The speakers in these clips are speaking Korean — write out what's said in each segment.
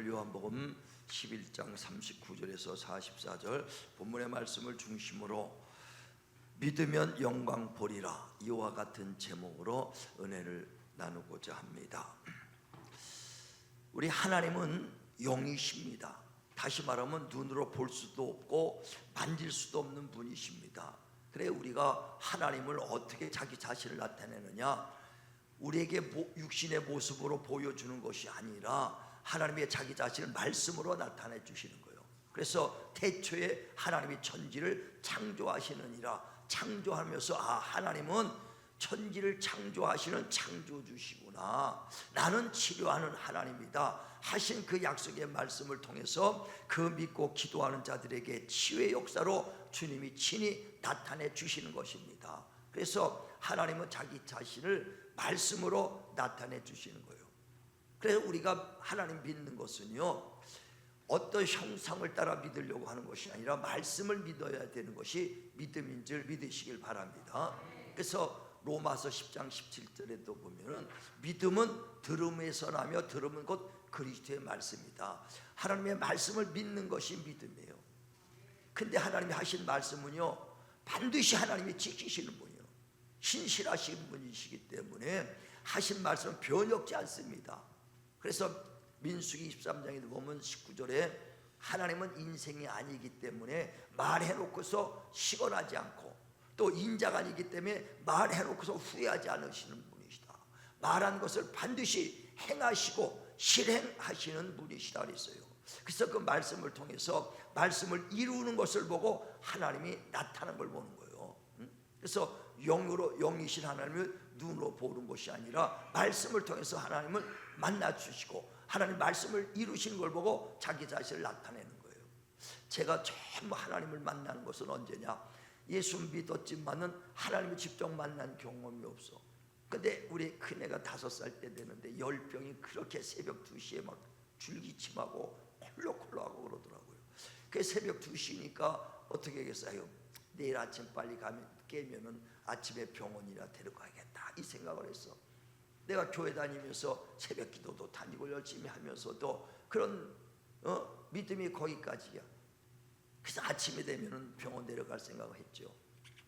오늘 요한복음 11장 39절에서 44절 본문의 말씀을 중심으로 믿으면 영광 보리라, 이와 같은 제목으로 은혜를 나누고자 합니다. 우리 하나님은 영이십니다. 다시 말하면 눈으로 볼 수도 없고 만질 수도 없는 분이십니다. 그래 우리가 하나님을 어떻게 자기 자신을 나타내느냐, 우리에게 육신의 모습으로 보여주는 것이 아니라 하나님의 자기 자신을 말씀으로 나타내 주시는 거예요. 그래서 태초에 하나님이 천지를 창조하시느니라, 창조하면서 하나님은 천지를 창조하시는 창조주시구나, 나는 치료하는 하나님이다 하신 그 약속의 말씀을 통해서 그 믿고 기도하는 자들에게 치유의 역사로 주님이 친히 나타내 주시는 것입니다. 그래서 하나님은 자기 자신을 말씀으로 나타내 주시는 거예요. 그래서 우리가 하나님 믿는 것은요, 어떤 형상을 따라 믿으려고 하는 것이 아니라 말씀을 믿어야 되는 것이 믿음인 줄 믿으시길 바랍니다. 그래서 로마서 10장 17절에도 보면은 믿음은 들음에서 나며 들음은 곧 그리스도의 말씀이다. 하나님의 말씀을 믿는 것이 믿음이에요. 근데 하나님이 하신 말씀은요, 반드시 하나님이 지키시는 분이에요. 신실하신 분이시기 때문에 하신 말씀은 변혁지 않습니다. 그래서 민수기 23장에도 보면 19절에 하나님은 인생이 아니기 때문에 말해놓고서 시건하지 않고, 또 인자가 아니기 때문에 말해놓고서 후회하지 않으시는 분이시다. 말한 것을 반드시 행하시고 실행하시는 분이시다 그랬어요. 그래서 그 말씀을 통해서 말씀을 이루는 것을 보고 하나님이 나타나는 걸 보는 거예요. 그래서 영이신 하나님을 눈으로 보는 것이 아니라 말씀을 통해서 하나님을 만나주시고 하나님 말씀을 이루시는 걸 보고 자기 자신을 나타내는 거예요. 제가 처음 하나님을 만나는 것은 언제냐, 예수 믿었지만은 하나님을 직접 만난 경험이 없어. 근데 우리 큰애가 5살 때 되는데 열병이 그렇게 새벽 2시에 막 줄기침하고 콜록콜록하고 그러더라고요. 그 새벽 2시니까 어떻게 하겠어요? 내일 아침 빨리 깨면은 아침에 병원이나 데려가야겠다 이 생각을 했어. 내가 교회 다니면서 새벽 기도도 다니고 열심히 하면서도 그런 믿음이 거기까지야. 그래서 아침이 되면은 병원 데려갈 생각을 했죠.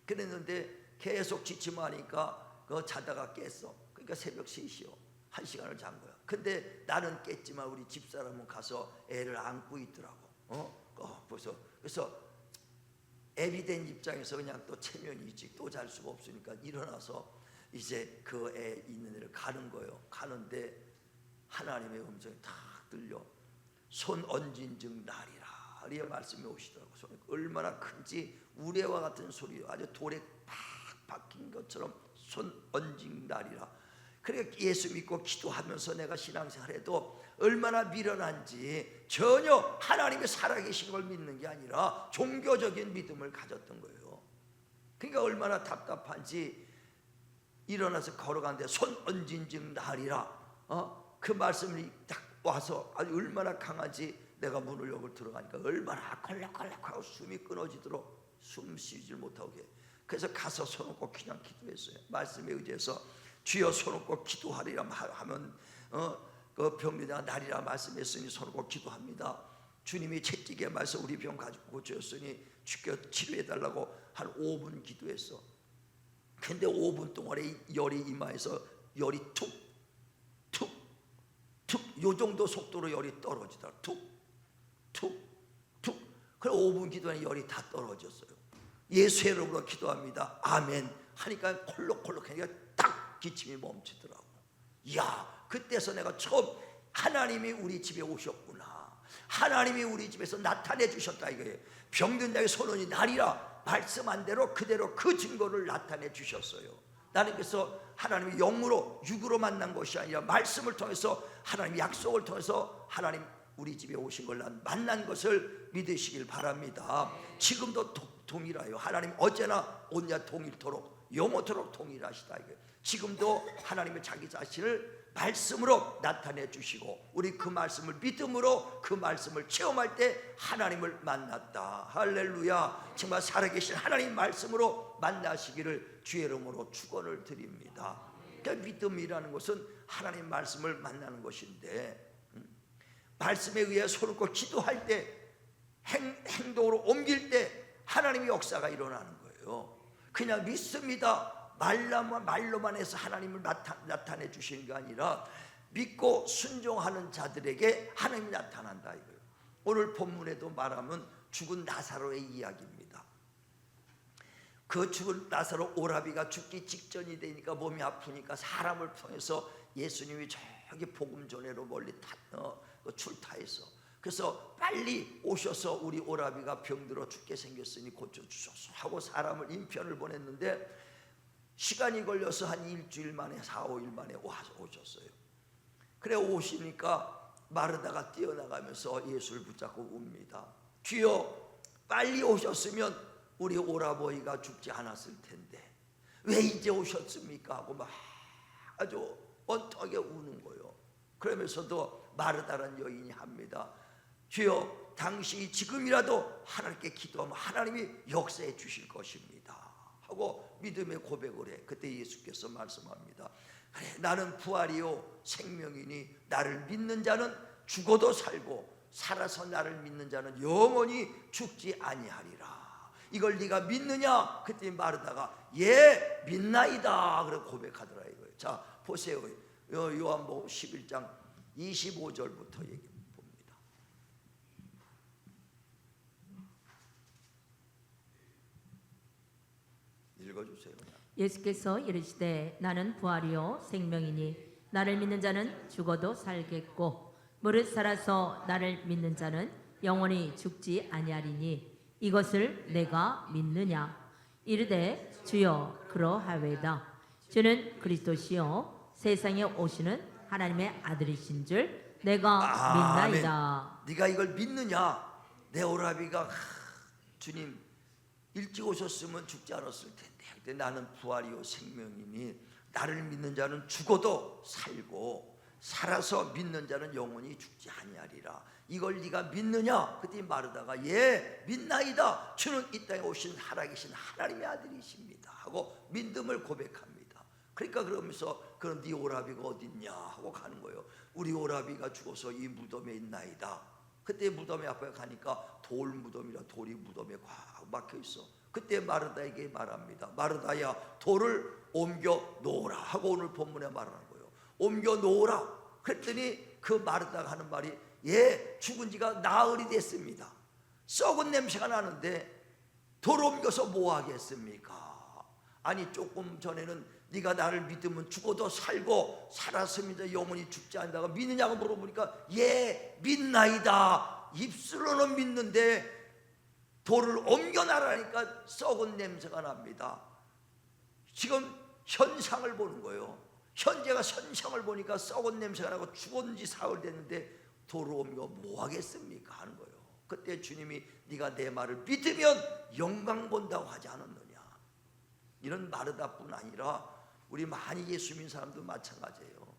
그랬는데 계속 지침하니까 자다가 깼어. 그러니까 새벽 3시요. 1시간을 잔 거야. 근데 나는 깼지만 우리 집사람은 가서 애를 안고 있더라고. 그래서 애비 된 입장에서 그냥 또 체면이 일찍 또 잘 수가 없으니까 일어나서 이제 그 애 있는 애를 가는 거예요. 가는데 하나님의 음성이 탁 들려. 손 얹은 즉 나리라, 이 말씀이 오시더라고. 손이 얼마나 큰지 우레와 같은 소리요. 아주 돌에 팍 박힌 것처럼 손 얹은 나리라. 그러니까 예수 믿고 기도하면서 내가 신앙생활 해도 얼마나 미련한지 전혀 하나님이 살아계신 걸 믿는 게 아니라 종교적인 믿음을 가졌던 거예요. 그러니까 얼마나 답답한지 일어나서 걸어가는데 손 얹은 즉 나리라, 그 말씀이 딱 와서 아주 얼마나 강한지 내가 문을 열고 들어가니까 얼마나 콜락콜락하고 숨이 끊어지도록 숨 쉬질 못하게. 그래서 가서 손 얹고 그냥 기도했어요. 말씀에 의지해서 주여 손 얹고 기도하리라 하면 그 병리가 나리라 말씀했으니 손 얹고 기도합니다. 주님이 채찍에 맞서 우리 병 가지고 고쳤으니 주께 치료해달라고 한 5분 기도했어. 근데 5분 동안에 열이 이마에서 열이 툭 요 정도 속도로 열이 떨어지더라. 툭 그래 5분 기도하니 열이 다 떨어졌어요. 예수의 이름으로 기도합니다. 아멘 하니까 콜록콜록 하니까 딱 기침이 멈추더라고. 이야, 그때서 내가 처음 하나님이 우리 집에 오셨구나, 하나님이 우리 집에서 나타내 주셨다 이거예요. 병든 자의 손은 나리라 말씀한 대로 그대로 그 증거를 나타내 주셨어요. 나는 그래서 하나님이 영으로 육으로 만난 것이 아니라 말씀을 통해서 하나님 약속을 통해서 하나님 우리 집에 오신 걸 난 만난 것을 믿으시길 바랍니다. 지금도 동일하여 하나님 어제나 오늘 동일토록 영원토록 동일하시다 이거예요. 지금도 하나님의 자기 자신을 말씀으로 나타내 주시고 우리 그 말씀을 믿음으로 그 말씀을 체험할 때 하나님을 만났다. 할렐루야. 정말 살아계신 하나님 말씀으로 만나시기를 주의 이름으로 축원을 드립니다. 그러니까 믿음이라는 것은 하나님 말씀을 만나는 것인데 말씀에 의해 손을 꽂고 기도할 때 행동으로 옮길 때 하나님의 역사가 일어나는 거예요. 그냥 믿습니다 말로만 해서 하나님을 나타내 주시는 게 아니라 믿고 순종하는 자들에게 하나님이 나타난다 이거예요. 오늘 본문에도 말하면 죽은 나사로의 이야기입니다. 그 죽은 나사로 오라비가 죽기 직전이 되니까 몸이 아프니까 사람을 통해서 예수님이 저기 복음 전회로 멀리 출타해서 그래서 빨리 오셔서 우리 오라비가 병들어 죽게 생겼으니 고쳐주소서 하고 사람을 인편을 보냈는데 시간이 걸려서 한 일주일 만에 4, 5일 만에 오셨어요. 그래 오시니까 마르다가 뛰어나가면서 예수를 붙잡고 웁니다. 주여 빨리 오셨으면 우리 오라버이가 죽지 않았을 텐데 왜 이제 오셨습니까? 하고 막 아주 언짢게 우는 거예요. 그러면서도 마르다라는 여인이 합니다. 주여 당신이 지금이라도 하나님께 기도하면 하나님이 역사해 주실 것입니다 하고 믿음의 고백을 해. 그때 예수께서 말씀합니다. 그래 나는 부활이요 생명이니 나를 믿는 자는 죽어도 살고 살아서 나를 믿는 자는 영원히 죽지 아니하리라. 이걸 네가 믿느냐? 그때 마르다가 예 믿나이다 그래 고백하더라 이거예요. 자 보세요. 요한복음 11장 25절부터 얘기 봅니다. 읽어주세요. 예수께서 이르시되 나는 부활이요 생명이니 나를 믿는 자는 죽어도 살겠고 무릇 살아서 나를 믿는 자는 영원히 죽지 아니하리니 이것을 내가 믿느냐? 이르되 주여 그러하외다. 주는 그리스도시요 세상에 오시는 하나님의 아들이신 줄 내가 믿나이다. 네가 이걸 믿느냐? 내 오라비가 주님 일찍 오셨으면 죽지 않았을 텐데 근데 나는 부활이요 생명이니 나를 믿는 자는 죽어도 살고 살아서 믿는 자는 영원히 죽지 아니하리라. 이걸 네가 믿느냐? 그때 마르다가 예 믿나이다. 주는 이 땅에 오신 살아계신 하나님의 아들이십니다 하고 믿음을 고백합니다. 그러니까 그러면서 그럼 네 오라비가 어딨냐 하고 가는 거예요. 우리 오라비가 죽어서 이 무덤에 있나이다. 그때 무덤에 앞에 가니까 돌 무덤이라 돌이 무덤에 꽉 막혀 있어. 그때 마르다에게 말합니다. 마르다야 돌을 옮겨 놓으라 하고 오늘 본문에 말하는 거예요. 옮겨 놓으라. 그랬더니 그 마르다가 하는 말이 예 죽은 지가 나흘이 됐습니다. 썩은 냄새가 나는데 돌 옮겨서 뭐 하겠습니까? 아니 조금 전에는 네가 나를 믿으면 죽어도 살고 살았으면 영원히 죽지 않는다고 믿느냐고 물어보니까 예 믿나이다. 입술로는 믿는데 돌을 옮겨놔라니까 썩은 냄새가 납니다. 지금 현상을 보는 거예요. 현재가 현상을 보니까 썩은 냄새가 나고 죽은 지 사흘 됐는데 돌을 옮겨 뭐 하겠습니까 하는 거예요. 그때 주님이 네가 내 말을 믿으면 영광 본다고 하지 않았느냐. 이런 마르다뿐 아니라 우리 많이 예수 믿는 사람도 마찬가지예요.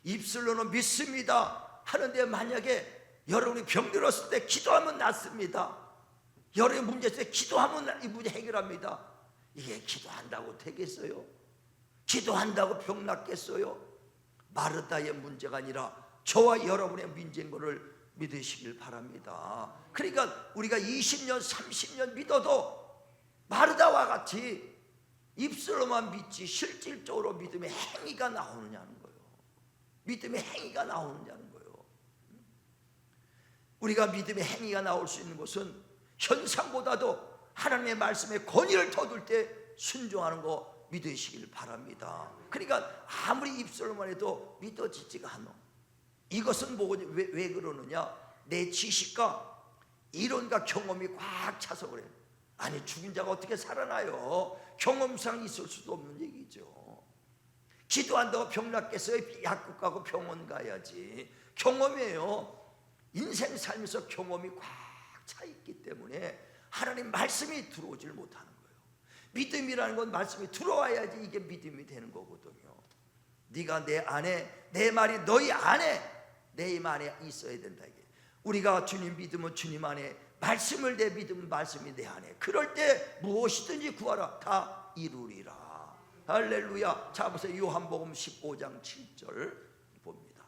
입술로는 믿습니다 하는데 만약에 여러분이 병들었을 때 기도하면 낫습니다. 여러분이 문제 있을 때 기도하면 이 문제 해결합니다. 이게 기도한다고 되겠어요? 기도한다고 병 낫겠어요? 마르다의 문제가 아니라 저와 여러분의 문제인 것을 믿으시길 바랍니다. 그러니까 우리가 20년 30년 믿어도 마르다와 같이 입술로만 믿지 실질적으로 믿음의 행위가 나오느냐는 거예요. 믿음의 행위가 나오느냐는 거예요. 우리가 믿음의 행위가 나올 수 있는 것은 현상보다도 하나님의 말씀에 권위를 더 둘 때 순종하는 거 믿으시길 바랍니다. 그러니까 아무리 입술로만 해도 믿어지지가 않아. 이것은 뭐지? 왜 그러느냐? 내 지식과 이론과 경험이 꽉 차서 그래. 아니 죽은 자가 어떻게 살아나요? 경험상 있을 수도 없는 얘기죠. 기도한다고 병 낫겠어요? 약국 가고 병원 가야지. 경험이에요. 인생 살면서 경험이 꽉 차 있기 때문에 하나님 말씀이 들어오질 못하는 거예요. 믿음이라는 건 말씀이 들어와야지 이게 믿음이 되는 거거든요. 네가 내 안에, 내 말이 너희 안에, 내 힘 안에 있어야 된다 이게. 우리가 주님 믿으면 주님 안에, 말씀을 내 믿으면 말씀이 내 안에. 그럴 때 무엇이든지 구하라 다 이루리라. 할렐루야. 자 보세요. 요한복음 15장 7절 봅니다.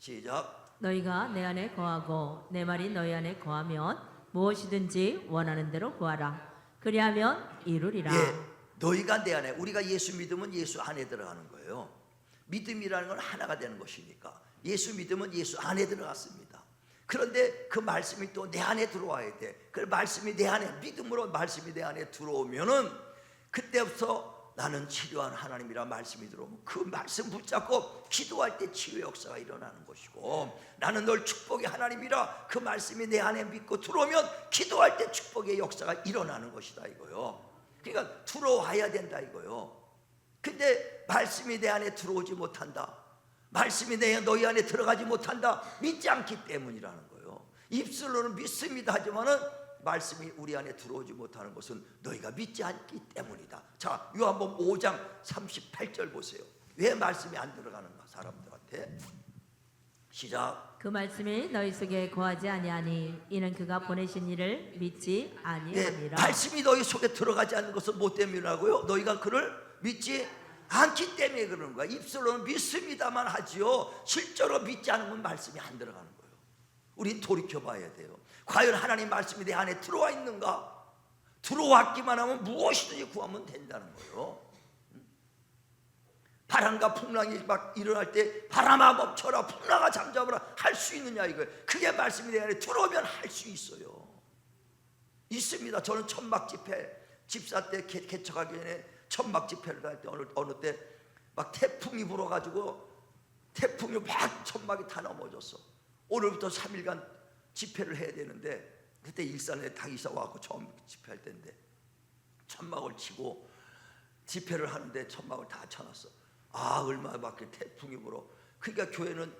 시작. 너희가 내 안에 거하고 내 말이 너희 안에 거하면 무엇이든지 원하는 대로 구하라. 그리하면 이루리라. 예, 너희가 내 안에, 우리가 예수 믿으면 예수 안에 들어가는 거예요. 믿음이라는 건 하나가 되는 것이니까 예수 믿으면 예수 안에 들어갔습니다. 그런데 그 말씀이 또 내 안에 들어와야 돼. 그 말씀이 내 안에, 믿음으로 말씀이 내 안에 들어오면은 그때부터 나는 치료한 하나님이라 말씀이 들어오면 그 말씀 붙잡고 기도할 때 치유 역사가 일어나는 것이고, 나는 널 축복의 하나님이라 그 말씀이 내 안에 믿고 들어오면 기도할 때 축복의 역사가 일어나는 것이다 이거요. 그러니까 들어와야 된다 이거요. 근데 말씀이 내 안에 들어오지 못한다, 말씀이 너희 안에 들어가지 못한다, 믿지 않기 때문이라는 거예요. 입술로는 믿습니다 하지만은 말씀이 우리 안에 들어오지 못하는 것은 너희가 믿지 않기 때문이다. 자, 요한복음 5장 38절 보세요. 왜 말씀이 안 들어가는가 사람들한테. 시작. 그 말씀이 너희 속에 거하지 아니하니 이는 그가 보내신 이를 믿지 아니하니라. 말씀이 너희 속에 들어가지 않는 것은 뭐 때문이라고요? 너희가 그를 믿지 않기 때문에 그러는 거야. 입술로는 믿습니다만 하지요, 실제로 믿지 않으면 말씀이 안 들어가는 거예요. 우린 돌이켜 봐야 돼요. 과연 하나님 말씀이 내 안에 들어와 있는가? 들어왔기만 하면 무엇이든지 구하면 된다는 거예요. 바람과 풍랑이 막 일어날 때 바람아 멈춰라, 풍랑아 잠잠하라 할 수 있느냐 이거예요. 그게 말씀이 내 안에 들어오면 할 수 있어요. 있습니다. 저는 천막 집회, 집사 때 개척하기 전에 천막 집회를 할 때 어느 때 막 태풍이 불어가지고 태풍이 막 천막이 다 넘어졌어. 오늘부터 3일간 집회를 해야 되는데, 그때 일산에 당이사 와서 처음 집회할 때인데 천막을 치고 집회를 하는데 천막을 다 쳐놨어. 아, 얼마나 밖에 태풍이 불어. 그러니까 교회는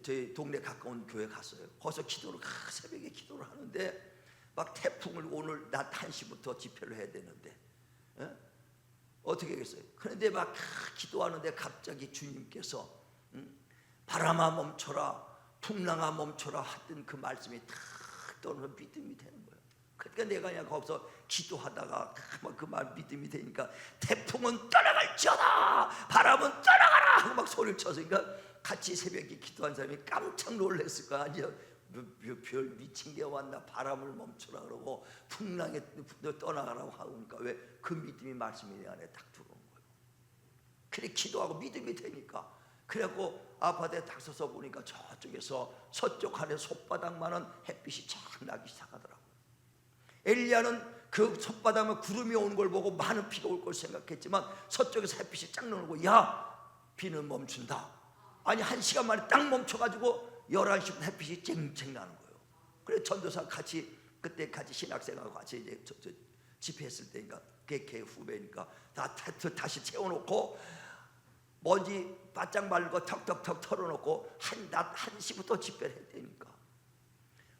저희 동네 가까운 교회 갔어요. 거기서 기도를 새벽에 기도를 하는데 막 태풍을, 오늘 낮 1시부터 집회를 해야 되는데 어떻게 하겠어요? 그런데 막 기도하는데 갑자기 주님께서 바람아 멈춰라, 풍랑아 멈춰라 했던 그 말씀이 탁 떠오르면 믿음이 되는 거예요. 그러니까 내가 그냥 거기서 기도하다가 그 말 믿음이 되니까 태풍은 떠나갈지어다, 바람은 떠나가라 하고 막 소리를 쳐서, 그러니까 같이 새벽에 기도한 사람이 깜짝 놀랐을 거 아니야. 별 미친 게 왔나, 바람을 멈춰라 그러고 풍랑에 떠나가라고 하니까 왜? 그 믿음이 말씀이 내 안에 딱 들어온 거예요. 그래 기도하고 믿음이 되니까. 그래갖고 아파트에 딱 서서 보니까 저쪽에서 서쪽 하늘 솥바닥만한 햇빛이 쫙 나기 시작하더라고요. 엘리야는 그 솥바닥에 구름이 오는 걸 보고 많은 비가 올 걸 생각했지만 서쪽에서 햇빛이 쫙 나오고, 야, 비는 멈춘다. 아니 1시간 만에 딱 멈춰가지고 11시부터 햇빛이 쨍쨍 나는 거예요. 그래 전도사 같이, 그때 같이 신학생하고 같이 이제 저 집회했을 때니까 걔 후배니까 다시 채워놓고 먼지 바짝 말고 턱턱턱 털어놓고 낮 1시부터 집회를 했다니까.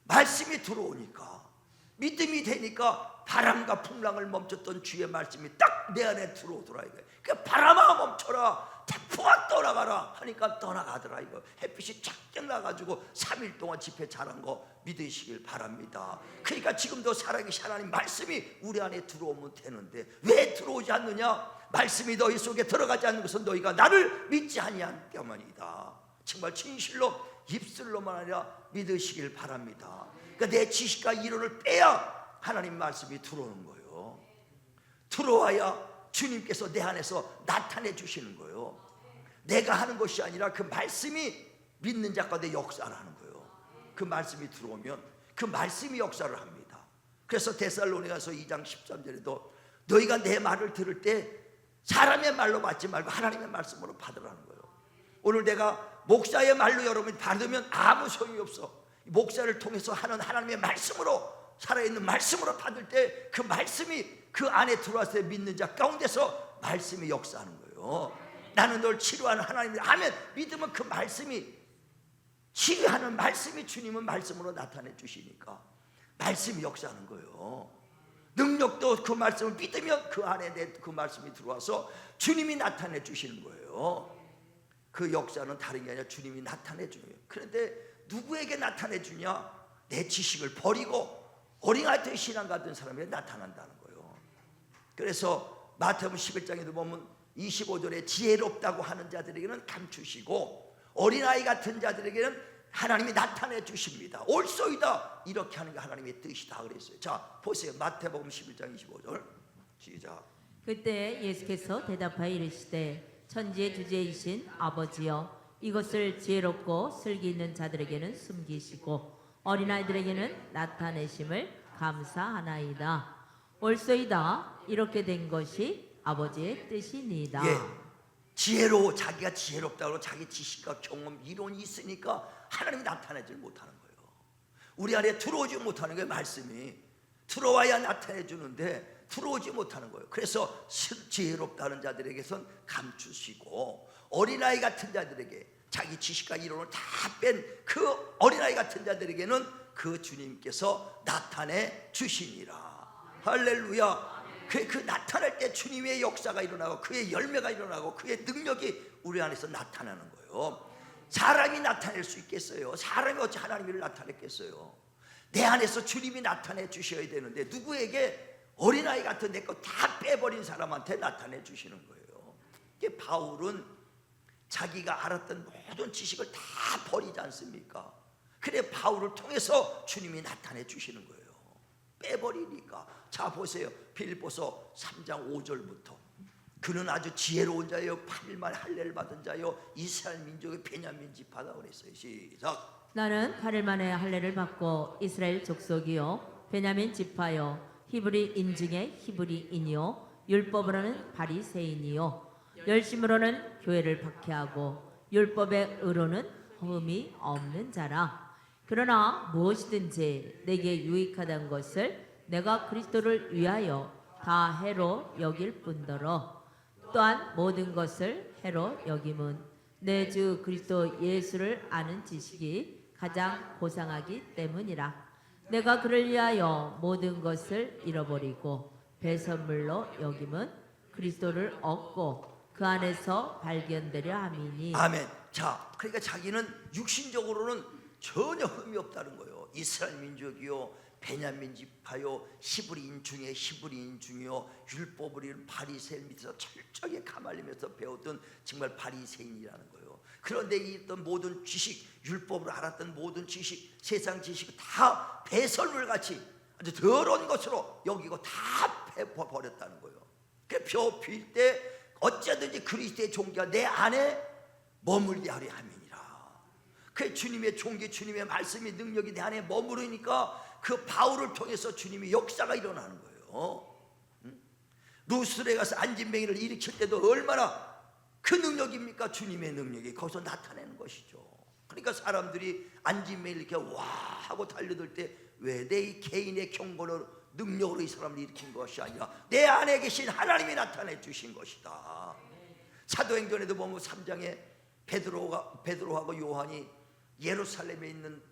말씀이 들어오니까, 믿음이 되니까 바람과 풍랑을 멈췄던 주의 말씀이 딱 내 안에 들어오더라 이거예요. 그러니까 바람아 멈춰라, 태풍아 떠나가라 하니까 떠나가더라 이거. 햇빛이 쫙쫙 나가지고 3일 동안 집회 잘한 거 믿으시길 바랍니다. 그러니까 지금도 살아계신 하나님 말씀이 우리 안에 들어오면 되는데 왜 들어오지 않느냐? 말씀이 너희 속에 들어가지 않는 것은 너희가 나를 믿지 아니한 때문이다. 정말 진실로 입술로만 아니라 믿으시길 바랍니다. 그러니까 내 지식과 이론을 빼야 하나님 말씀이 들어오는 거예요. 들어와야 주님께서 내 안에서 나타내 주시는 거예요. 내가 하는 것이 아니라 그 말씀이 믿는 자 가운데 역사를 하는 거예요. 그 말씀이 들어오면 그 말씀이 역사를 합니다. 그래서 데살로니가서 2장 13절에도 너희가 내 말을 들을 때 사람의 말로 받지 말고 하나님의 말씀으로 받으라는 거예요. 오늘 내가 목사의 말로 여러분이 받으면 아무 소용이 없어. 목사를 통해서 하는 하나님의 말씀으로, 살아있는 말씀으로 받을 때 그 말씀이 그 안에 들어와서 믿는 자 가운데서 말씀이 역사하는 거예요. 나는 널 치료하는 하나님이라 하면 믿으면 그 말씀이, 치유하는 말씀이, 주님은 말씀으로 나타내 주시니까 말씀이 역사하는 거예요. 능력도 그 말씀을 믿으면 그 안에 그 말씀이 들어와서 주님이 나타내 주시는 거예요. 그 역사는 다른 게 아니라 주님이 나타내 주는 거예요. 그런데 누구에게 나타내 주냐? 내 지식을 버리고 어린아이들 신앙 같은 사람에게 나타난다는 거예요. 그래서 마태복음 11장에도 보면 25절에 지혜롭다고 하는 자들에게는 감추시고 어린아이 같은 자들에게는 하나님이 나타내 주십니다. 옳소이다, 이렇게 하는 게 하나님의 뜻이다 그랬어요. 자 보세요. 마태복음 11장 25절 시작. 그때 예수께서 대답하여 이르시되 천지의 주제이신 아버지여, 이것을 지혜롭고 슬기 있는 자들에게는 숨기시고 어린아이들에게는 나타내심을 감사하나이다. 옳소이다, 이렇게 된 것이 아버지의 뜻이니이다. 예, 지혜로, 자기가 지혜롭다고 자기 지식과 경험, 이론이 있으니까 하나님이 나타내질 못하는 거예요. 우리 안에 들어오지 못하는 거예요. 말씀이 들어와야 나타내 주는데 들어오지 못하는 거예요. 그래서 지혜롭다는 자들에게선 감추시고 어린아이 같은 자들에게 자기 지식과 이론을 다 뺀 그 어린아이 같은 자들에게는 그 주님께서 나타내 주시니라. 할렐루야. 그 나타날 때 주님의 역사가 일어나고 그의 열매가 일어나고 그의 능력이 우리 안에서 나타나는 거예요. 사람이 나타낼 수 있겠어요? 사람이 어찌 하나님을 나타냈겠어요? 내 안에서 주님이 나타내 주셔야 되는데 누구에게? 어린아이 같은 내 거 다 빼버린 사람한테 나타내 주시는 거예요. 이게 바울은 자기가 알았던 모든 지식을 다 버리지 않습니까? 그래 바울을 통해서 주님이 나타내 주시는 거예요. 빼버리니까. 자 보세요. 빌립보서 3장 5절부터 그는 아주 지혜로운 자요 8일 만에 할례를 받은 자요 이스라엘 민족의 베냐민 지파다 그랬어요. 시작. 나는 8일 만에 할례를 받고 이스라엘 족속이요 베냐민 지파요 히브리인 중에 히브리인이요 율법으로는 바리새인이요 열심으로는 교회를 박해하고 율법의 의로는 흠이 없는 자라. 그러나 무엇이든지 내게 유익하다는 것을 내가 그리스도를 위하여 다 해로 여길 뿐더러 또한 모든 것을 해로 여김은 내 주 그리스도 예수를 아는 지식이 가장 고상하기 때문이라. 내가 그를 위하여 모든 것을 잃어버리고 배설물로 여김은 그리스도를 얻고 그 안에서 발견되려 함이니. 아멘. 자 그러니까 자기는 육신적으로는 전혀 흠이 없다는 거예요. 이스라엘 민족이요 베냐민 지파요 히브리인 중에 히브리인 중이요 율법을 잃은 바리새인 밑에서 철저하게 가말리면서 배웠던 정말 바리새인이라는 거예요. 그런데 있던 모든 지식, 율법을 알았던 모든 지식, 세상 지식을 다 배설물같이 아주 더러운 것으로 여기고 다 버렸다는 거예요. 그 벼 필 때 어쩌든지 그리스도의 종기가 내 안에 머물게 하려 함이니라. 그 주님의 종기, 주님의 말씀이 능력이 내 안에 머무르니까 그 바울을 통해서 주님의 역사가 일어나는 거예요. 루스에 가서 안진뱅이를 일으킬 때도 얼마나 그 능력입니까? 주님의 능력이 거기서 나타내는 것이죠. 그러니까 사람들이 안진뱅이를 이렇게 와 하고 달려들 때 왜 내 개인의 경건으로 능력으로 이 사람을 일으킨 것이 아니라 내 안에 계신 하나님이 나타내 주신 것이다. 사도행전에도 보면 3장에 베드로하고 요한이 예루살렘에 있는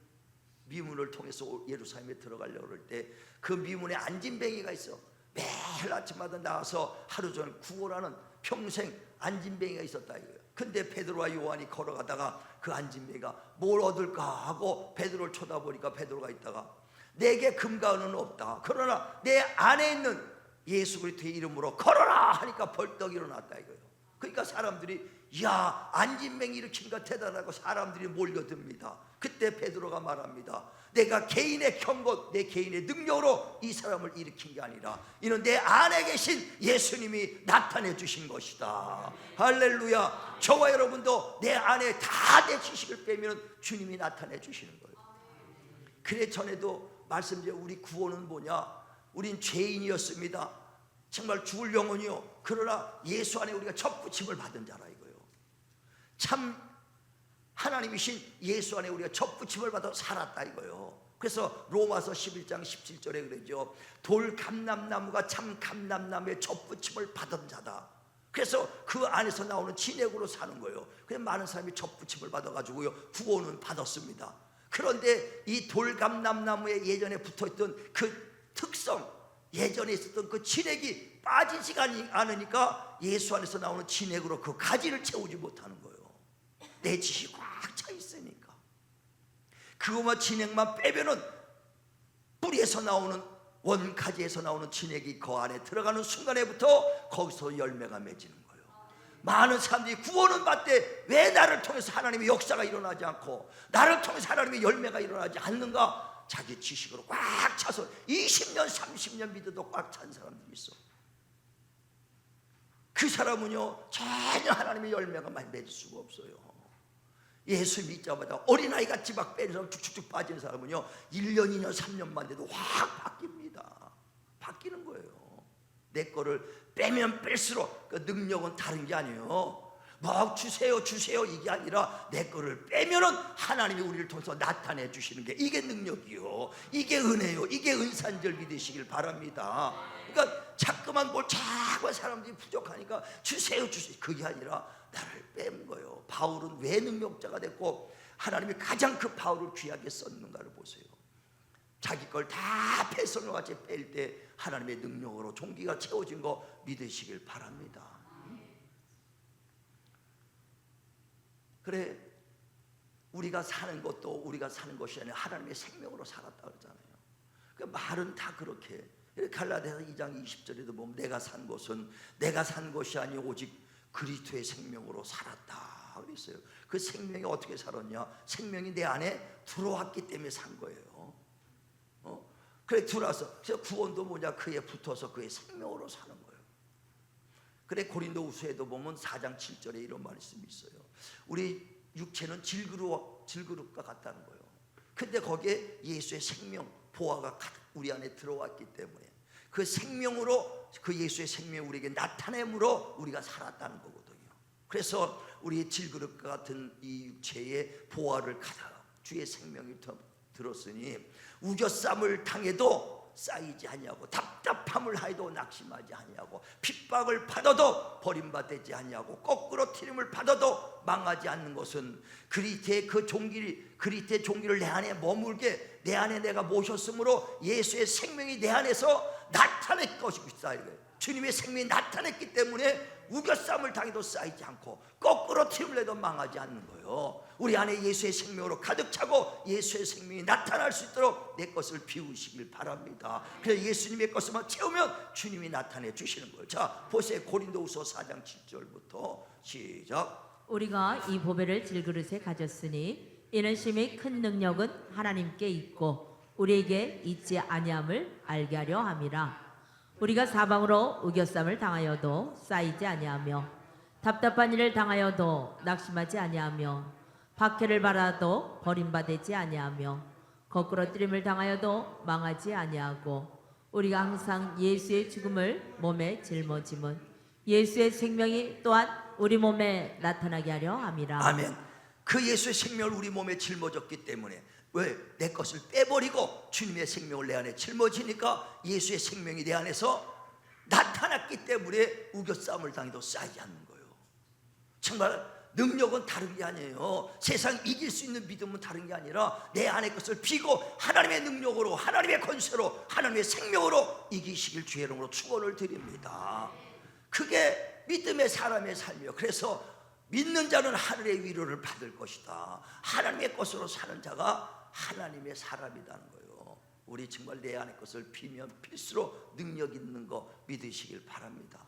미문을 통해서 예루살렘에 들어가려고 할 때 그 미문에 안진뱅이가 있어. 매일 아침마다 나와서 하루 종일 구걸하는 평생 안진뱅이가 있었다 이거예요. 근데 베드로와 요한이 걸어가다가 그 안진뱅이가 뭘 얻을까 하고 베드로를 쳐다보니까 베드로가 있다가 내게 금과 은은 없다. 그러나 내 안에 있는 예수 그리스도의 이름으로 걸어라 하니까 벌떡 일어났다 이거예요. 그러니까 사람들이 야 안진뱅이 일으킨가 대단하고 사람들이 몰려듭니다. 그때 베드로가 말합니다. 내가 개인의 경고, 내 개인의 능력으로 이 사람을 일으킨 게 아니라 이는 내 안에 계신 예수님이 나타내 주신 것이다. 할렐루야. 저와 여러분도 내 안에 다 내 지식을 빼면 주님이 나타내 주시는 거예요. 그래 전에도 말씀드려 우리 구원은 뭐냐? 우린 죄인이었습니다. 정말 죽을 영혼이요. 그러나 예수 안에 우리가 접붙임을 받은 자라 이거예요. 참 하나님이신 예수 안에 우리가 접붙임을 받아 살았다 이거예요. 그래서 로마서 11장 17절에 그러죠. 돌 감람나무가 참 감람나무의 접붙임을 받은 자다. 그래서 그 안에서 나오는 진액으로 사는 거예요. 그래서 많은 사람이 접붙임을 받아가지고요 구원은 받았습니다. 그런데 이 돌감람나무에 예전에 붙어있던 그 특성, 예전에 있었던 그 진액이 빠지지가 않으니까 예수 안에서 나오는 진액으로 그 가지를 채우지 못하는 거예요. 내 지식이 꽉 차 있으니까. 그것만 진액만 빼면은 뿌리에서 나오는 원가지에서 나오는 진액이 그 안에 들어가는 순간에부터 거기서 열매가 맺히는 거예요. 많은 사람들이 구원은 받되 왜 나를 통해서 하나님의 역사가 일어나지 않고 나를 통해서 하나님의 열매가 일어나지 않는가? 자기 지식으로 꽉 차서 20년 30년 믿어도 꽉 찬 사람들이 있어. 그 사람은요 전혀 하나님의 열매가 많이 맺을 수가 없어요. 예수 믿자마자 어린아이같이 막 빼면서 쭉쭉쭉 빠지는 사람은요 1년 2년 3년만 돼도 확 바뀝니다. 바뀌는 거예요. 내 거를 빼면 뺄수록 그 능력은 다른 게 아니에요. 막 주세요 주세요 이게 아니라 내 거를 빼면은 하나님이 우리를 통해서 나타내 주시는 게 이게 능력이요, 이게 은혜요, 이게 은산절기 되시길 바랍니다. 그러니까 자꾸만 뭘 자꾸 사람들이 부족하니까 주세요 주세요 그게 아니라 나를 뺀 거예요. 바울은 왜 능력자가 됐고 하나님이 가장 그 바울을 귀하게 썼는가를 보세요. 자기 걸 다 패선과 같이 뺄 때 하나님의 능력으로 종기가 채워진 거 믿으시길 바랍니다. 그래, 우리가 사는 것도 우리가 사는 것이 아니라 하나님의 생명으로 살았다 그러잖아요. 그 말은 다 그렇게 갈라디아서 2장 20절에도 보면 내가 산 것은 내가 산 것이 아니 오직 그리스도의 생명으로 살았다 그랬어요. 그 생명이 어떻게 살았냐? 생명이 내 안에 들어왔기 때문에 산 거예요. 그래 들어와서 그래서 구원도 뭐냐? 그에 붙어서 그의 생명으로 사는 거예요. 그래 고린도후서에도 보면 4장 7절에 이런 말씀이 있어요. 우리 육체는 질그릇과 같다는 거예요. 근데 거기에 예수의 생명 보화가 우리 안에 들어왔기 때문에 그 생명으로 그 예수의 생명이 우리에게 나타냄으로 우리가 살았다는 거거든요. 그래서 우리의 질그릇과 같은 이 육체의 보화를 가득 주의 생명이 들었으니 우겨쌈을 당해도 쌓이지 아니하고 답답함을 하여도 낙심하지 아니하고 핍박을 받아도 버림받지 아니하고 거꾸로 튀림을 받아도 망하지 않는 것은 그리스도의 그리스도의 종기를 내 안에 머물게 내 안에 내가 모셨으므로 예수의 생명이 내 안에서 나타낼 것이다. 주님의 생명이 나타냈기 때문에 우겨쌈을 당해도 쌓이지 않고 거꾸로 튀림을 내도 망하지 않는 거예요. 우리 안에 예수의 생명으로 가득 차고 예수의 생명이 나타날 수 있도록 내 것을 비우시길 바랍니다. 그래서 예수님의 것만 채우면 주님이 나타내 주시는 거예요. 자 보세요. 고린도후서 4장 7절부터 시작. 우리가 이 보배를 질그릇에 가졌으니 이는 심히 큰 능력은 하나님께 있고 우리에게 있지 아니함을 알게 하려 함이라. 우리가 사방으로 우겨쌈을 당하여도 쌓이지 아니하며 답답한 일을 당하여도 낙심하지 아니하며 박해를 받아도 버림받지 아니하며 거꾸로 뜨림을 당하여도 망하지 아니하고 우리가 항상 예수의 죽음을 몸에 짊어짐은 예수의 생명이 또한 우리 몸에 나타나게 하려 함이라. 아멘. 그 예수의 생명을 우리 몸에 짊어졌기 때문에 왜? 내 것을 빼버리고 주님의 생명을 내 안에 짊어지니까 예수의 생명이 내 안에서 나타났기 때문에 우겨싸움을 당해도 쌓이지 않는 거예요. 정말 능력은 다른 게 아니에요. 세상 이길 수 있는 믿음은 다른 게 아니라 내 안의 것을 비고 하나님의 능력으로 하나님의 권세로 하나님의 생명으로 이기시길 주의 이름으로 축원을 드립니다. 그게 믿음의 사람의 삶이에요. 그래서 믿는 자는 하늘의 위로를 받을 것이다. 하나님의 것으로 사는 자가 하나님의 사람이라는 거예요. 우리 정말 내 안의 것을 비면 필수록 능력 있는 거 믿으시길 바랍니다.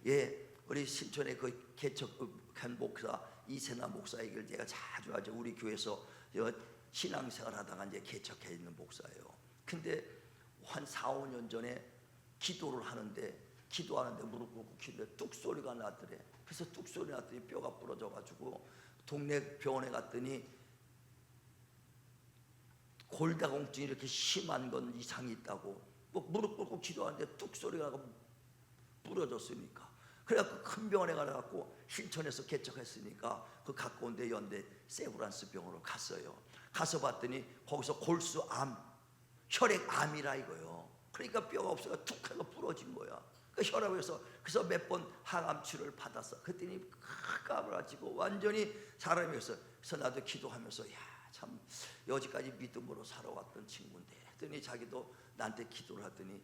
예, 우리 신촌의 그 개척한 목사 이세나 목사 얘기를 제가 자주 하죠. 우리 교회에서 신앙생활 하다가 이제 개척해 있는 목사예요. 근데 한 4, 5년 전에 기도하는데 무릎 꿇고 기도에 뚝 소리가 났더래. 그래서 뚝 소리 났더니 뼈가 부러져 가지고 동네 병원에 갔더니 골다공증이 이렇게 심한 건 이상이 있다고. 뭐 무릎 꿇고 기도하는데 뚝 소리가 나고 부러졌으니까. 그래갖고 큰 병원에 가갖고 신천에서 개척했으니까 그 가까운 데 연대 세브란스 병원으로 갔어요. 가서 봤더니 거기서 골수암, 혈액암이라 이거요. 그러니까 뼈가 없어서 툭 하고 부러진 거야. 그 혈압에서 그래서 몇 번 항암 치료를 받았어. 그랬더니 까불어지고 완전히 사람이었어. 그래서 나도 기도하면서 참 여지까지 믿음으로 살아왔던 친구인데 했더니 자기도 나한테 기도를 하더니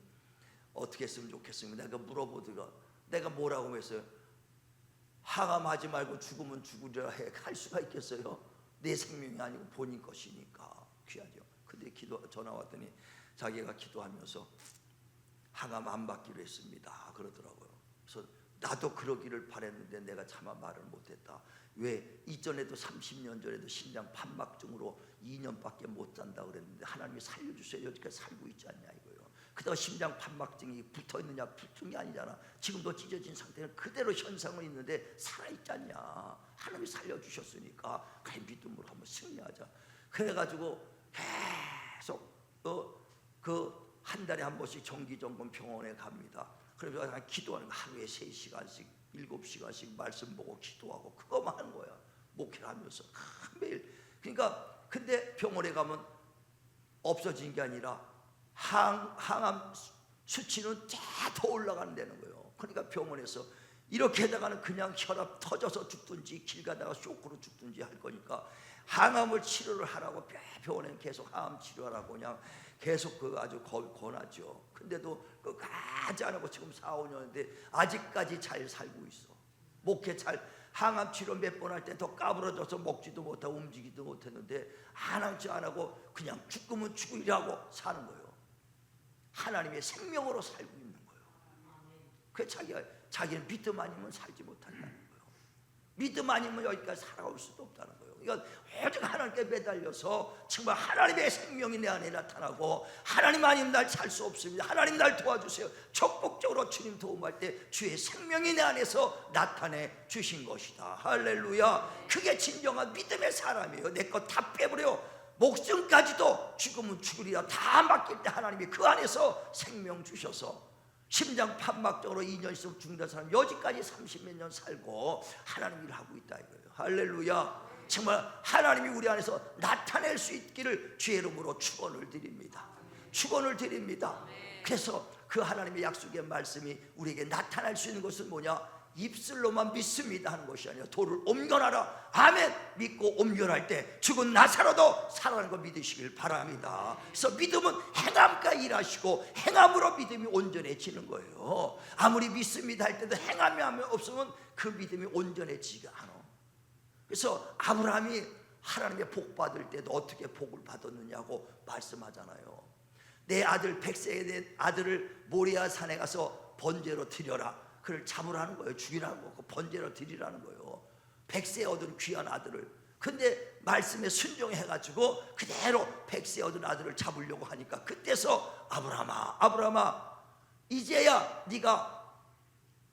어떻게 했으면 좋겠습니다. 내가 물어보더라. 내가 뭐라고 했어요? 항암하지 말고 죽으면 죽으려 할 수가 있겠어요? 내 생명이 아니고 본인 것이니까 귀하죠. 근데 전화 왔더니 자기가 기도하면서 항암 안 받기로 했습니다 그러더라고요. 그래서 나도 그러기를 바랬는데 내가 차마 말을 못했다. 왜? 이전에도 30년 전에도 심장 판막증으로 2년밖에 못 산다 그랬는데 하나님이 살려주세요. 여지까지 살고 있지 않냐 이거예요. 그다가 심장 판막증이 붙어있느냐, 붙은 게 아니잖아. 지금도 찢어진 상태는 그대로 현상은 있는데 살아있지 않냐. 하나님이 살려주셨으니까 그래 믿음으로 한번 승리하자. 그래가지고 계속 그 한 달에 한 번씩 정기점검 병원에 갑니다. 그래서 기도하는 거 하루에 3시간씩 7시간씩 말씀 보고 기도하고 그거만 하는 거야. 목회를 하면서 매일. 그러니까 근데 병원에 가면 없어진 게 아니라 항암 수치는 더 올라간다는 거예요. 그러니까 병원에서 이렇게 하다가는 그냥 혈압 터져서 죽든지 길 가다가 쇼크로 죽든지 할 거니까 항암을 치료를 하라고 병원에 계속 항암 치료하라고 그냥 계속 그 아주 권하죠. 근데도 끝까지 안 하고 지금 4, 5년인데 아직까지 잘 살고 있어. 목회 잘 항암 치료 몇 번 할 때 더 까부러져서 먹지도 못하고 움직이지도 못했는데 항암치 안 하고 그냥 죽으면 죽으리라고 사는 거예요. 하나님의 생명으로 살고 있는 거예요. 그 자기는 믿음 아니면 살지 못한다는 거예요. 믿음 아니면 여기까지 살아올 수도 없다는 거예요. 그러니까 오직 하나님께 매달려서 정말 하나님의 생명이 내 안에 나타나고 하나님 아니면 날 살 수 없습니다. 하나님 날 도와주세요. 적극적으로 주님 도움할 때 주의 생명이 내 안에서 나타내 주신 것이다. 할렐루야. 그게 진정한 믿음의 사람이에요. 내 것 다 빼버려. 목숨까지도 죽으면 죽으리라 다 맡길 때 하나님이 그 안에서 생명 주셔서 심장 판막적으로 2년 있으면 죽는 사람 여지까지 30몇 년 살고 하나님 일을 하고 있다 이거예요. 할렐루야. 정말 하나님이 우리 안에서 나타낼 수 있기를 주의 이름으로 축원을 드립니다. 축원을 드립니다. 그래서 그 하나님의 약속의 말씀이 우리에게 나타날 수 있는 것은 뭐냐? 입술로만 믿습니다 하는 것이 아니라 돌을 옮겨놔라. 아멘. 믿고 옮겨날 때 죽은 나사로도 살아나는 거 믿으시길 바랍니다. 그래서 믿음은 행함과 일하시고 행함으로 믿음이 온전해지는 거예요. 아무리 믿습니다 할 때도 행함이 없으면 그 믿음이 온전해지지가 않아. 그래서 아브라함이 하나님의 복 받을 때도 어떻게 복을 받았느냐고 말씀하잖아요. 내 아들 백세의 내 아들을 모리아 산에 가서 번제로 드려라. 그를 잡으라는 거예요. 죽이라는 거고 번제로 드리라는 거예요. 백세 얻은 귀한 아들을. 근데 말씀에 순종해가지고 그대로 백세 얻은 아들을 잡으려고 하니까 그때서 아브라함아 이제야 네가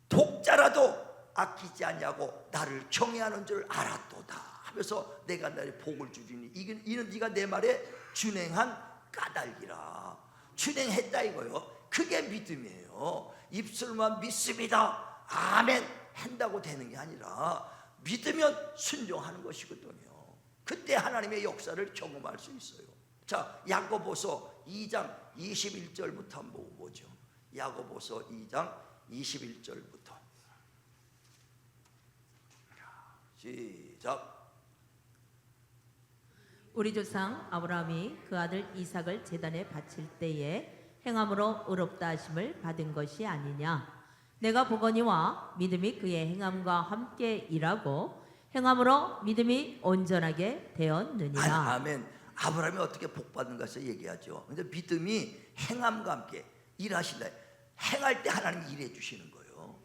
독자라도 아끼지 않냐고 나를 경외하는 줄 알았도다 하면서 내가 너의 복을 주리니 이는 네가 내 말에 준행한 까닭이라. 준행했다 이거요. 그게 믿음이에요. 입술만 믿습니다 아멘 한다고 되는 게 아니라 믿으면 순종하는 것이거든요. 그때 하나님의 역사를 경험할 수 있어요. 자, 야고보서 2장 21절부터 한번 보죠. 야고보서 2장 21절부터 시작. 우리 조상 아브라함이 그 아들 이삭을 제단에 바칠 때에 행함으로 의롭다 하심을 받은 것이 아니냐. 내가 보거니와 믿음이 그의 행함과 함께 일하고 행함으로 믿음이 온전하게 되었느니라. 아멘. 아브라함이 어떻게 복 받는 것을 얘기하죠. 근데 믿음이 행함과 함께 일하신다. 행할 때 하나님이 일해 주시는 거예요.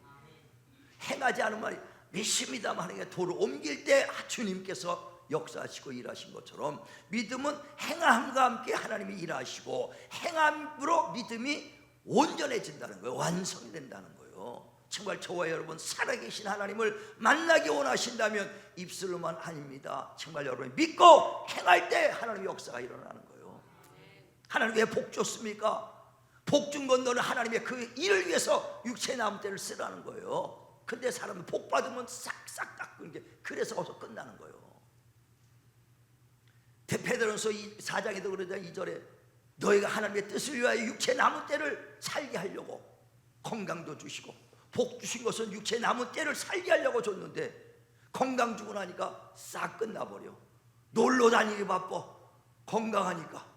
행하지 않으면 믿습니다만 하는 게 돌을 옮길 때 주님께서 역사하시고 일하신 것처럼 믿음은 행함과 함께 하나님이 일하시고 행함으로 믿음이 온전해진다는 거예요. 완성이 된다는 거예요. 정말 저와 여러분 살아계신 하나님을 만나기 원하신다면 입술로만 아닙니다. 정말 여러분이 믿고 행할 때 하나님의 역사가 일어나는 거예요. 하나님 왜 복 줬습니까? 복 준 건 너는 하나님의 그 일을 위해서 육체의 남은 때를 쓰라는 거예요. 근데 사람은 복 받으면 싹싹 닦은 게 그래서 어서 끝나는 거예요. 베드로전서 4장에도 그러자 2절에 너희가 하나님의 뜻을 위하여 육체 남은 때를 살게 하려고 건강도 주시고 복 주신 것은 육체 남은 때를 살게 하려고 줬는데 건강 주고 나니까 싹 끝나버려. 놀러 다니기 바빠. 건강하니까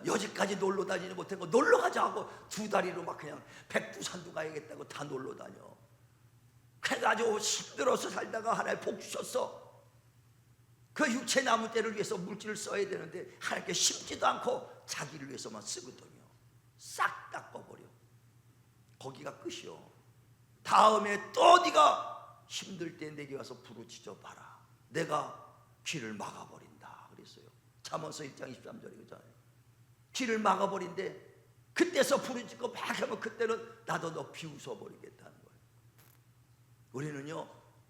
여지까지 놀러 다니지 못한 거 놀러 가자 하고 2다리로 막 그냥 백두산도 가야겠다고 다 놀러 다녀. 그래가지고 힘들어서 살다가 하나님 복 주셨어. 그 육체 남은 때를 위해서 물질을 써야 되는데 하나님께 심지도 않고 자기를 위해서만 쓰거든요. 싹 닦아버려. 거기가 끝이요. 다음에 또 네가 힘들 때 내게 와서 부르짖어 봐라. 내가 귀를 막아버린다 그랬어요. 잠언서 1장 23절에 그잖아요. 귀를 막아버린데 그때서 부르짖고 막 하면 그때는 나도 너 비웃어버리겠다는 거예요. 우리는요,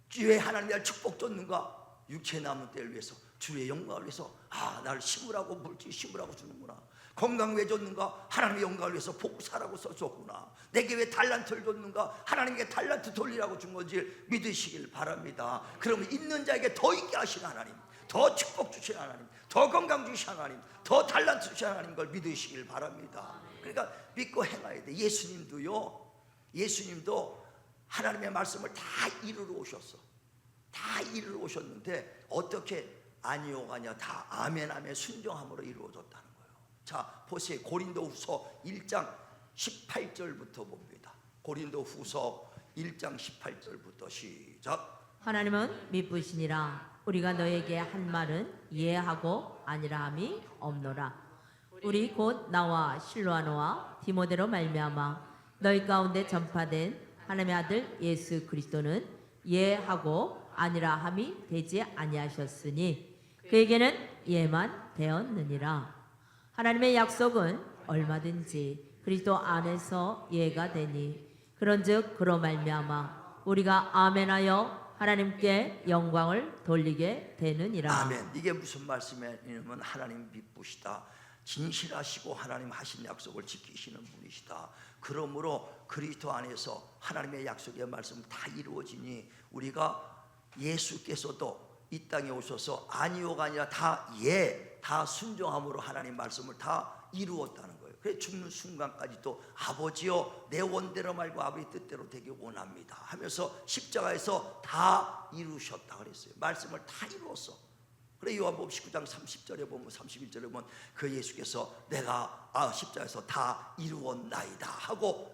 주의 하나님의 축복 줬는가? 육체 남은 때를 위해서, 주의 영광을 위해서, 나를 심으라고 물질 심으라고 주는구나. 건강 왜 줬는가? 하나님의 영광을 위해서 복사라고 써줬구나. 내게 왜 달란트를 줬는가? 하나님께 달란트 돌리라고 준 건지 믿으시길 바랍니다. 그러면 있는 자에게 더 있게 하신 하나님, 더 축복 주신 하나님, 더 건강 주신 하나님, 더 달란트 주신 하나님 걸 믿으시길 바랍니다. 그러니까 믿고 행해야 돼. 예수님도 하나님의 말씀을 다 이루러 오셨어. 다 이루러 오셨는데 어떻게 아니오가냐, 다 아멘 아멘 순종함으로 이루어졌다는 거예요. 자, 보세요. 고린도후서 1장 18절부터 봅니다. 고린도후서 1장 18절부터 시작. 하나님은 미쁘시니라. 우리가 너에게 한 말은 이해하고 아니라 함이 없노라. 우리 곧 나와 실로아노와 디모데로 말미암아 너희 가운데 전파된 하나님의 아들 예수 그리스도는 예하고 아니라 함이 되지 아니하셨으니 그에게는 예만 되었느니라. 하나님의 약속은 얼마든지 그리스도 안에서 예가 되니 그런즉 그로 말미암아 우리가 아멘하여 하나님께 영광을 돌리게 되느니라. 아멘. 이게 무슨 말씀이냐면 하나님 미쁘시다, 진실하시고 하나님 하신 약속을 지키시는 분이시다. 그러므로 그리스도 안에서 하나님의 약속의 말씀 다 이루어지니 우리가 예수께서도 이 땅에 오셔서 아니오가 아니라 다 순종함으로 하나님 말씀을 다 이루었다는 거예요. 그래서 죽는 순간까지도 아버지여 내 원대로 말고 아버지 뜻대로 되길 원합니다 하면서 십자가에서 다 이루셨다 그랬어요. 말씀을 다 이루었어. 그래 요한복음 19장 30절에 보면 31절에 보면 그 예수께서 내가 십자가에서 다 이루었나이다 하고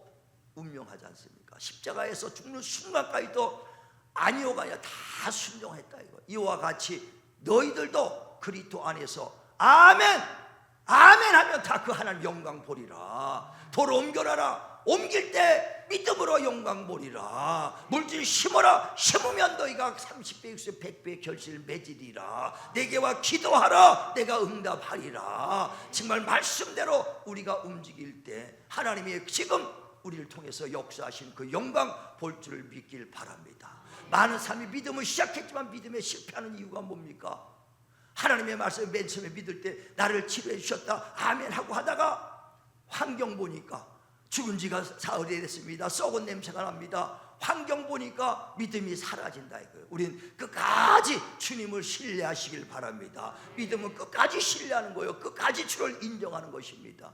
운명하지 않습니까? 십자가에서 죽는 순간까지도 아니오가 아니라 다 순종했다 이거. 이와 같이 너희들도 그리스도 안에서 아멘 아멘 하면 다 그 하나님 영광 보리라. 돌을 옮겨라라. 옮길 때 믿음으로 영광 보리라. 물질 심어라. 심으면 너희가 30배 60배 100배 결실 맺으리라. 내게와 기도하라. 내가 응답하리라. 정말 말씀대로 우리가 움직일 때 하나님이 지금 우리를 통해서 역사하신 그 영광 볼 줄 믿길 바랍니다. 많은 사람이 믿음을 시작했지만 믿음에 실패하는 이유가 뭡니까? 하나님의 말씀을 맨 처음에 믿을 때 나를 치료해 주셨다 아멘 하고 하다가 환경 보니까 죽은 지가 사흘이 됐습니다. 썩은 냄새가 납니다. 환경 보니까 믿음이 사라진다 이거예요. 우린 끝까지 주님을 신뢰하시길 바랍니다. 믿음은 끝까지 신뢰하는 거예요. 끝까지 주를 인정하는 것입니다.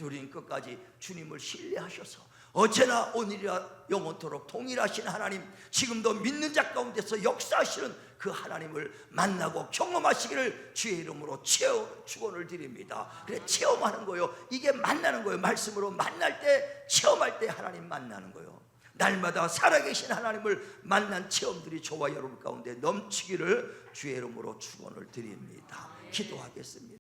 우린 끝까지 주님을 신뢰하셔서 어제나 오늘이라 영원토록 동일하신 하나님, 지금도 믿는 자 가운데서 역사하시는 그 하나님을 만나고 경험하시기를 주의 이름으로 축원을 드립니다. 그래 체험하는 거예요. 이게 만나는 거예요. 말씀으로 만날 때, 체험할 때 하나님 만나는 거예요. 날마다 살아계신 하나님을 만난 체험들이 저와 여러분 가운데 넘치기를 주의 이름으로 축원을 드립니다. 기도하겠습니다.